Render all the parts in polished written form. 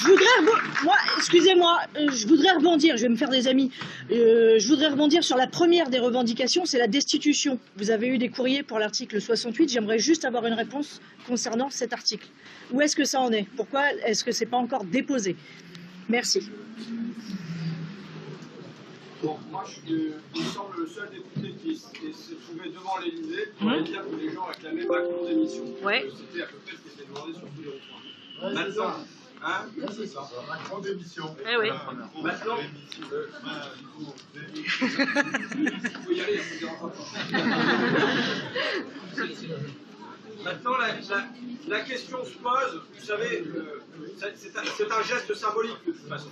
Je voudrais, moi, excusez-moi, je voudrais rebondir, je vais me faire des amis. Je voudrais rebondir sur la première des revendications, c'est la destitution. Vous avez eu des courriers pour l'article 68, j'aimerais juste avoir une réponse concernant cet article. Où est-ce que ça en est? Pourquoi est-ce que c'est pas encore déposé? Merci. Bon, moi, il me semble le seul député qui s'est trouvé devant l'Élysée pour dire que les gens réclamaient Macron démission. Ouais. C'était à peu près ce qui était demandé sur tous les ronds-points. Maintenant, hein, c'est ça, Macron démission. Eh oui. Maintenant, il faut y aller, il Maintenant, la question se pose, vous savez, c'est un geste symbolique de toute façon.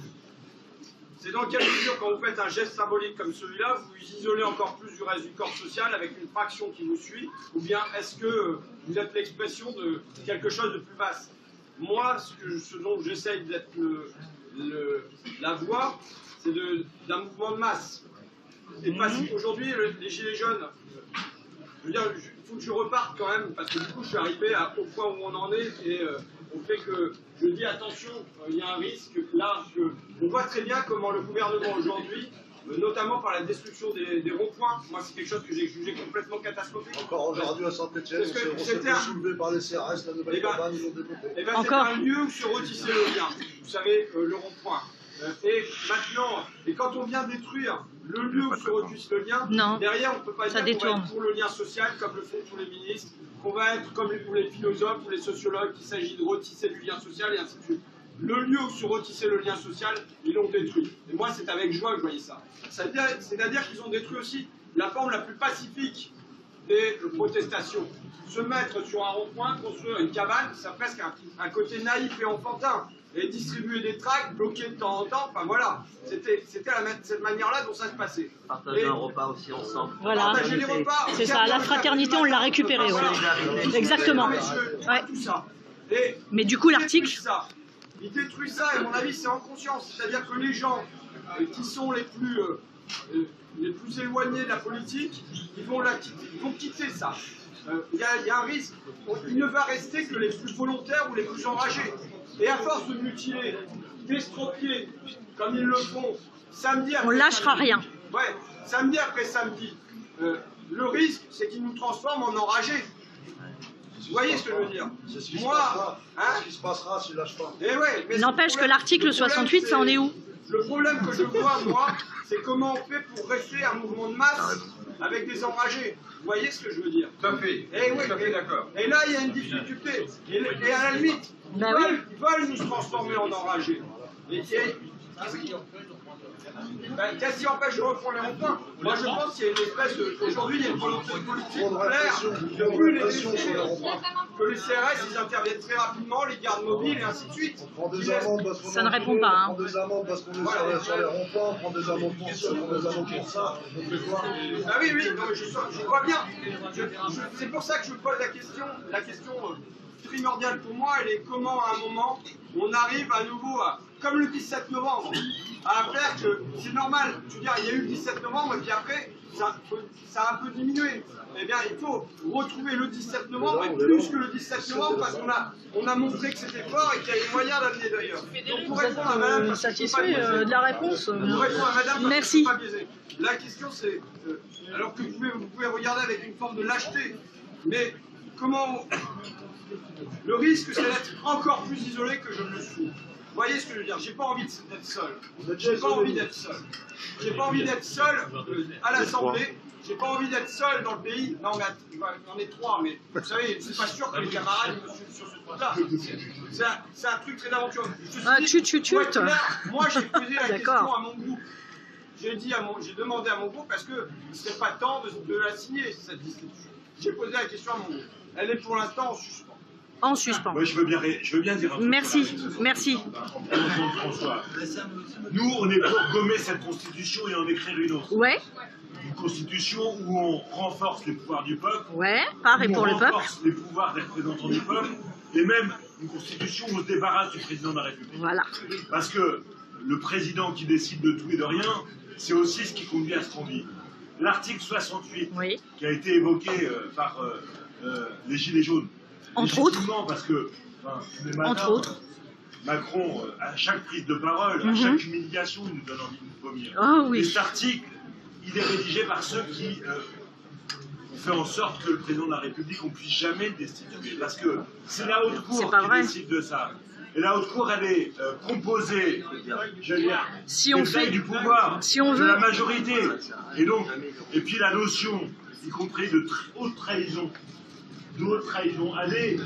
C'est dans quelle mesure, quand vous faites un geste symbolique comme celui-là, vous vous isolez encore plus du reste du corps social avec une fraction qui vous suit, ou bien est-ce que vous êtes l'expression de quelque chose de plus vaste? Moi, ce dont j'essaye d'être la voix, c'est d'un mouvement de masse. Et aujourd'hui, les Gilets jaunes, je veux dire, il faut que je reparte quand même, parce que du coup, je suis arrivé au point où on en est, et au fait que je dis attention, il y a un risque là, on voit très bien comment le gouvernement aujourd'hui, notamment par la destruction des ronds-points, moi c'est quelque chose que j'ai jugé complètement catastrophique. Encore aujourd'hui à Saint-Etienne, on s'est fait soulever par les CRS, la nouvelle campagne, ils ont développé. C'est un lieu où se retissait le lien, vous savez, le rond-point. Et maintenant, quand on vient détruire le lieu où se retisse le lien, derrière on ne peut pas dire qu'on va être pour le lien social comme le font tous les ministres, qu'on va être comme pour les philosophes ou les sociologues qu'il s'agit de retisser du lien social et ainsi de suite. Le lieu où se retissait le lien social, ils l'ont détruit. Et moi c'est avec joie que je voyais ça. C'est-à-dire qu'ils ont détruit aussi la forme la plus pacifique des protestations. Se mettre sur un rond-point, construire une cabane, ça a presque un côté naïf et enfantin. Et distribuer des tracts, bloquer de temps en temps, enfin voilà, c'était cette manière-là dont ça se passait. Partager un repas aussi ensemble. Voilà, partager les repas. C'est ça, la fraternité, on l'a récupérée. Voilà. Exactement. Ouais. Tout ça. Mais du coup, l'article... Il détruit ça, et à mon avis, c'est en conscience. C'est-à-dire que les gens qui sont les plus éloignés de la politique, ils vont quitter ça. Il y a un risque. Il ne va rester que les plus volontaires ou les plus enragés. Et à force de mutiler, d'estropier, comme ils le font, samedi après on lâchera samedi, rien. Ouais, samedi après samedi, le risque, c'est qu'ils nous transforment en enragés. Vous voyez ce que je veux dire? C'est ce qui se passera. C'est ce qui se passera s'ils lâchent pas. N'empêche que l'article 68, ça en est où? Le problème que je vois, moi, c'est comment on fait pour rester un mouvement de masse avec des enragés. Vous voyez ce que je veux dire? Tout à fait. Tout à fait d'accord. Et là, il y a une difficulté. Et à la limite, ils veulent nous transformer en enragés. Qu'est-ce qui empêche de reprendre les ronds-points? Moi, je pense qu'il y a une espèce de... Aujourd'hui, il y a une volonté politique claire de plus les laisser, que les CRS, ils interviennent très rapidement, les gardes mobiles et ainsi de suite. On prend des amendes parce qu'on ça ne répond pas. On prend des amendes parce qu'on est sur les ronds-points, on prend des amendes pour ça, on prend des amendes pour ça. On fait quoi? Ah oui, non, mais je vois bien. C'est pour ça que je pose la question primordiale pour moi, elle est comment à un moment on arrive à nouveau à, comme le 17 novembre, à faire que c'est normal. Je veux dire, il y a eu le 17 novembre et puis après ça a un peu diminué. Eh bien, il faut retrouver le 17 novembre et plus que le 17 novembre parce qu'on a montré que c'était fort et qu'il y a les moyens d'amener d'ailleurs. Donc pour répondre à madame, satisfait de la réponse. pour répondre à madame, merci. Pas biaisé. La question c'est, alors que vous pouvez regarder avec une forme de lâcheté, mais comment le risque c'est d'être encore plus isolé que je ne le suis. Vous voyez ce que je veux dire? J'ai pas envie d'être seul. J'ai pas envie d'être seul. J'ai pas envie d'être seul à l'Assemblée. J'ai pas envie d'être seul dans le pays. Non, mais on est trois, mais vous savez, c'est pas sûr que les camarades me suivent sur ce truc-là. C'est un truc très aventureux. Moi, j'ai posé la question à mon groupe. J'ai demandé à mon groupe parce que ce serait pas temps de la signer, cette destitution. J'ai posé la question à mon groupe. Elle est pour l'instant en suspens. En suspens. Oui, je veux bien dire un truc. Merci. François. Nous, on est pour gommer cette constitution et en écrire une autre. Ouais. Une constitution où on renforce les pouvoirs du peuple. Ouais, par et pour le peuple. On renforce les pouvoirs des représentants du peuple. Et même une constitution où on se débarrasse du président de la République. Voilà. Parce que le président qui décide de tout et de rien, c'est aussi ce qui conduit à ce qu'on vit. L'article 68, qui a été évoqué par les Gilets jaunes. Entre autres. Parce que, tous les matins, entre autres. Macron, à chaque prise de parole, à chaque humiliation, il nous donne envie de nous vomir. Oh, oui. Et cet article, il est rédigé par ceux qui ont fait en sorte que le président de la République, on ne puisse jamais le destituer. Parce que c'est la haute cour qui décide de ça. Et la haute cour, elle est composée, j'allais dire, si on fait du pouvoir, si on de veut la majorité. Et puis la notion, y compris de haute trahison, allez,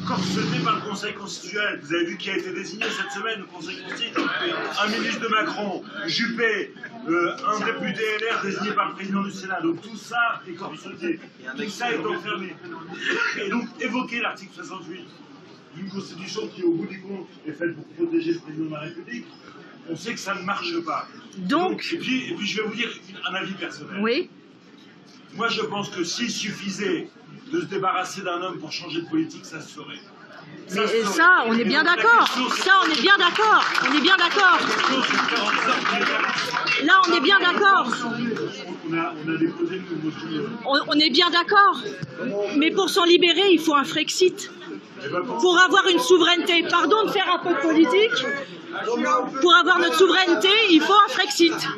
corsetée par le Conseil constitutionnel. Vous avez vu qui a été désigné cette semaine au Conseil constitutionnel? Un ministre de Macron, Juppé, un député LR désigné par le président du Sénat. Donc tout ça est corseté, tout ça est enfermé. Et donc évoquer l'article 68 d'une constitution qui, au bout du compte, est faite pour protéger le président de la République, on sait que ça ne marche pas. Donc et puis je vais vous dire un avis personnel. oui. Moi, je pense que s'il suffisait de se débarrasser d'un homme pour changer de politique, ça se ferait. Mais ça, on est bien d'accord. Ça, on est bien d'accord. On est bien d'accord. Là, on est bien d'accord. On a déposé une motion. On est bien d'accord. Mais pour s'en libérer, il faut un Frexit. Pour avoir une souveraineté, pardon de faire un peu de politique, pour avoir notre souveraineté, il faut un Frexit.